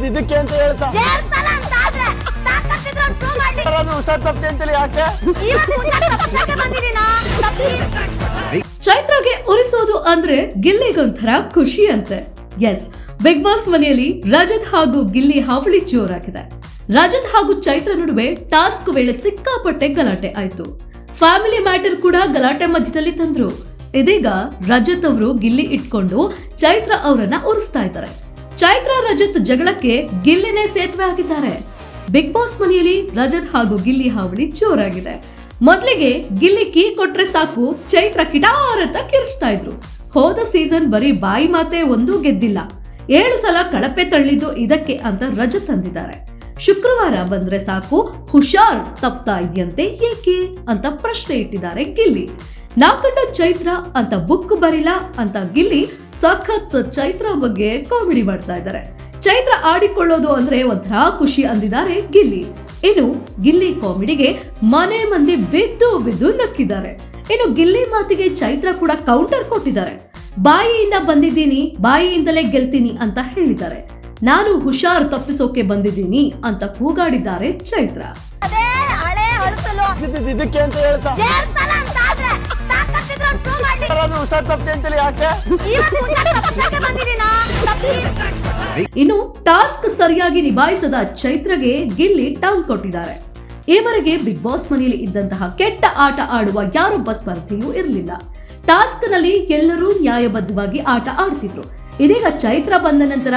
ಇದಕ್ಕೆ ಅಂತ ಹೇಳ್ತಾ ಹುಷಾರ್ ತಪ್ಪೆ ಅಂತೇಳಿ ಯಾಕೆ ಚೈತ್ರಾಗೆ ಉರಿಸೋದು ಅಂದ್ರೆ ಗಿಲ್ಲಿಗೊಂಥರ ಖುಷಿ ಅಂತೆ. ಎಸ್, ಬಿಗ್ ಬಾಸ್ ಮನೆಯಲ್ಲಿ ರಜತ್ ಹಾಗೂ ಗಿಲ್ಲಿ ಹಾವಳಿ ಜೋರಾಗಿದೆ. ರಜತ್ ಹಾಗೂ ಚೈತ್ರ ನಡುವೆ ಟಾಸ್ಕ್ ವೇಳೆ ಸಿಕ್ಕಾಪಟ್ಟೆ ಗಲಾಟೆ ಆಯ್ತು. ಫ್ಯಾಮಿಲಿ ಮ್ಯಾಟರ್ ಕೂಡ ಗಲಾಟೆ ಮಧ್ಯದಲ್ಲಿ ತಂದ್ರು. ಇದೀಗ ರಜತ್ ಅವರು ಗಿಲ್ಲಿ ಇಟ್ಕೊಂಡು ಚೈತ್ರ ಅವರನ್ನ ಉರಿಸ್ತಾ ಇದ್ದಾರೆ. ಚೈತ್ರ ರಜತ್ ಜಗಳಕ್ಕೆ ಗಿಲ್ಲಿನೇ ಸೇತುವೆ ಆಗಿದ್ದಾರೆ. ಬಿಗ್ ಬಾಸ್ ಮನೆಯಲ್ಲಿ ರಜತ್ ಹಾಗೂ ಗಿಲ್ಲಿ ಹಾವಳಿ ಜೋರಾಗಿದೆ. ಮೊದಲಿಗೆ ಗಿಲ್ಲಿ ಕೀ ಕೊಟ್ರೆ ಸಾಕು ಚೈತ್ರ ಕಿಟಾರ್ ಅಂತ ಕಿರ್ಚ್ತಾ ಇದ್ರು. ಹೋದ ಸೀಸನ್ ಬರೀ ಬಾಯಿ ಮಾತೆ ಒಂದೂ ಗೆದ್ದಿಲ್ಲ, 7 ಸಲ ಕಳಪೆ ತಳ್ಳಿದ್ದು ಇದಕ್ಕೆ ಅಂತ ರಜತ್ ಅಂದಿದ್ದಾರೆ. ಶುಕ್ರವಾರ ಬಂದ್ರೆ ಸಾಕು ಹುಷಾರ್ ತಪ್ತಾ ಇದೆಯಂತೆ, ಏಕೆ ಅಂತ ಪ್ರಶ್ನೆ ಇಟ್ಟಿದ್ದಾರೆ ಗಿಲ್ಲಿ. ನಾಕಂಡ ಚೈತ್ರ ಅಂತ ಬುಕ್ ಬರಿಲ್ಲ ಅಂತ ಗಿಲ್ಲಿ ಸಖತ್ ಚೈತ್ರ ಬಗ್ಗೆ ಕಾಮಿಡಿ ಮಾಡ್ತಾ ಇದ್ದಾರೆ. ಚೈತ್ರ ಆಡಿಕೊಳ್ಳೋದು ಅಂದ್ರೆ ಒಂಥರ ಖುಷಿ ಅಂದಿದ್ದಾರೆ ಗಿಲ್ಲಿ. ಇನ್ನು ಗಿಲ್ಲಿ ಕಾಮಿಡಿಗೆ ಮನೆ ಮಂದಿ ಬಿದ್ದು ಬಿದ್ದು ನಕ್ಕಿದ್ದಾರೆ. ಇನ್ನು ಗಿಲ್ಲಿ ಮಾತಿಗೆ ಚೈತ್ರ ಕೂಡ ಕೌಂಟರ್ ಕೊಟ್ಟಿದ್ದಾರೆ. ಬಾಯಿಯಿಂದ ಬಂದಿದ್ದೀನಿ, ಬಾಯಿಯಿಂದಲೇ ಗೆಲ್ತೀನಿ ಅಂತ ಹೇಳಿದ್ದಾರೆ. ನಾನು ಹುಷಾರ್ ತಪ್ಪಿಸೋಕೆ ಬಂದಿದ್ದೀನಿ ಅಂತ ಕೂಗಾಡಿದ್ದಾರೆ ಚೈತ್ರ. ಇದಕ್ಕೆ ಅಂತ ಹೇಳ್ತಾ ಹುಷಾರ್ ತಪ್ಪೆ ಅಂತೇಳಿ ಯಾಕೆ ಇನ್ನು ಟಾಸ್ಕ್ ಸರಿಯಾಗಿ ನಿಭಾಯಿಸದ ಚೈತ್ರಗೆ ಗಿಲ್ಲಿ ಟಾಂಗ್ ಕೊಟ್ಟಿದ್ದಾರೆ. ಈವರೆಗೆ ಬಿಗ್ ಬಾಸ್ ಮನೆಯಲ್ಲಿ ಇದ್ದಂತಹ ಕೆಟ್ಟ ಆಟ ಆಡುವ ಯಾರೊಬ್ಬ ಸ್ಪರ್ಧೆಯೂ ಇರಲಿಲ್ಲ. ಟಾಸ್ಕ್ ನಲ್ಲಿ ಎಲ್ಲರೂ ನ್ಯಾಯಬದ್ಧವಾಗಿ ಆಟ ಆಡ್ತಿದ್ರು. ಇದೀಗ ಚೈತ್ರ ಬಂದ ನಂತರ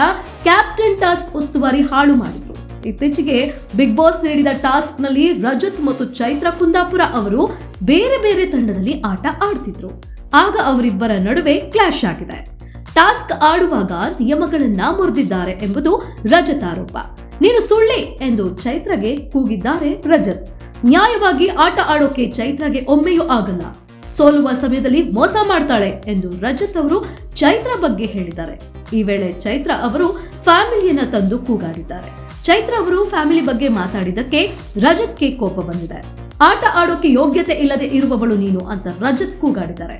ಕ್ಯಾಪ್ಟನ್ ಟಾಸ್ಕ್ ಉಸ್ತುವಾರಿ ಹಾಳು ಮಾಡಿದ್ರು. ಇತ್ತೀಚೆಗೆ ಬಿಗ್ ಬಾಸ್ ನೀಡಿದ ಟಾಸ್ಕ್ ನಲ್ಲಿ ರಜತ್ ಮತ್ತು ಚೈತ್ರ ಕುಂದಾಪುರ ಅವರು ಬೇರೆ ಬೇರೆ ತಂಡದಲ್ಲಿ ಆಟ ಆಡ್ತಿದ್ರು. ಆಗ ಅವರಿಬ್ಬರ ನಡುವೆ ಕ್ಲಾಶ್ ಆಗಿದೆ. ಟಾಸ್ಕ್ ಆಡುವಾಗ ನಿಯಮಗಳನ್ನ ಮುರಿದಿದ್ದಾರೆ ಎಂಬುದು ರಜತ್ ಆರೋಪ. ನೀನು ಸುಳ್ಳಿ ಎಂದು ಚೈತ್ರಗೆ ಕೂಗಿದ್ದಾರೆ ರಜತ್. ನ್ಯಾಯವಾಗಿ ಆಟ ಆಡೋಕೆ ಚೈತ್ರಗೆ ಒಮ್ಮೆಯೂ ಆಗಲ್ಲ, ಸೋಲುವ ಸಮಯದಲ್ಲಿ ಮೋಸ ಮಾಡ್ತಾಳೆ ಎಂದು ರಜತ್ ಅವರು ಚೈತ್ರ ಬಗ್ಗೆ ಹೇಳಿದ್ದಾರೆ. ಈ ವೇಳೆ ಚೈತ್ರ ಅವರು ಫ್ಯಾಮಿಲಿಯನ್ನ ತಂದು ಕೂಗಾಡಿದ್ದಾರೆ. ಚೈತ್ರ ಅವರು ಫ್ಯಾಮಿಲಿ ಬಗ್ಗೆ ಮಾತಾಡಿದಕ್ಕೆ ರಜತ್ಗೆ ಕೋಪ ಬಂದಿದೆ. ಆಟ ಆಡೋಕೆ ಯೋಗ್ಯತೆ ಇಲ್ಲದೆ ಇರುವವಳು ನೀನು ಅಂತ ರಜತ್ ಕೂಗಾಡಿದ್ದಾರೆ.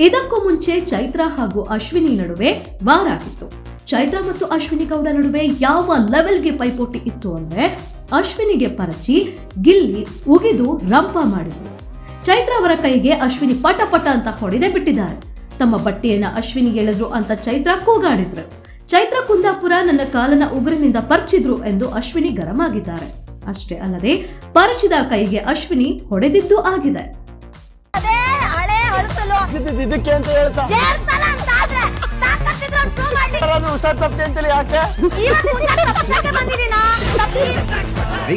ಇದಕ್ಕೂ ಮುಂಚೆ ಚೈತ್ರ ಹಾಗೂ ಅಶ್ವಿನಿ ನಡುವೆ ವಾರ ಆಗಿತ್ತು. ಚೈತ್ರ ಮತ್ತು ಅಶ್ವಿನಿ ಗೌಡ ನಡುವೆ ಯಾವ ಲೆವೆಲ್ಗೆ ಪೈಪೋಟಿ ಇತ್ತು ಅಂದ್ರೆ ಅಶ್ವಿನಿಗೆ ಪರಚಿ ಗಿಲ್ಲಿ ಉಗಿದು ರಂಪ ಮಾಡಿದ್ರು. ಚೈತ್ರ ಅವರ ಕೈಗೆ ಅಶ್ವಿನಿ ಪಟ ಪಟ ಅಂತ ಹೊಡೆದೇ ಬಿಟ್ಟಿದ್ದಾರೆ. ತಮ್ಮ ಬಟ್ಟೆಯನ್ನ ಅಶ್ವಿನಿ ಎಳೆದ್ರು ಅಂತ ಚೈತ್ರ ಕೂಗಾಡಿದ್ರು. ಚೈತ್ರ ಕುಂದಾಪುರ ನನ್ನ ಕಾಲನ ಉಗುರಿನಿಂದ ಪರ್ಚಿದ್ರು ಎಂದು ಅಶ್ವಿನಿ ಗರಂ ಆಗಿದ್ದಾರೆ. ಅಷ್ಟೇ ಅಲ್ಲದೆ ಪರಚಿದ ಕೈಗೆ ಅಶ್ವಿನಿ ಹೊಡೆದಿದ್ದೂ ಆಗಿದೆ. ಇದಕ್ಕೆ ಅಂತ ಹೇಳ್ತಾ ಹುಷಾರ್ ತಪ್ಪೆ ಅಂತೇಳಿ ಯಾಕೆ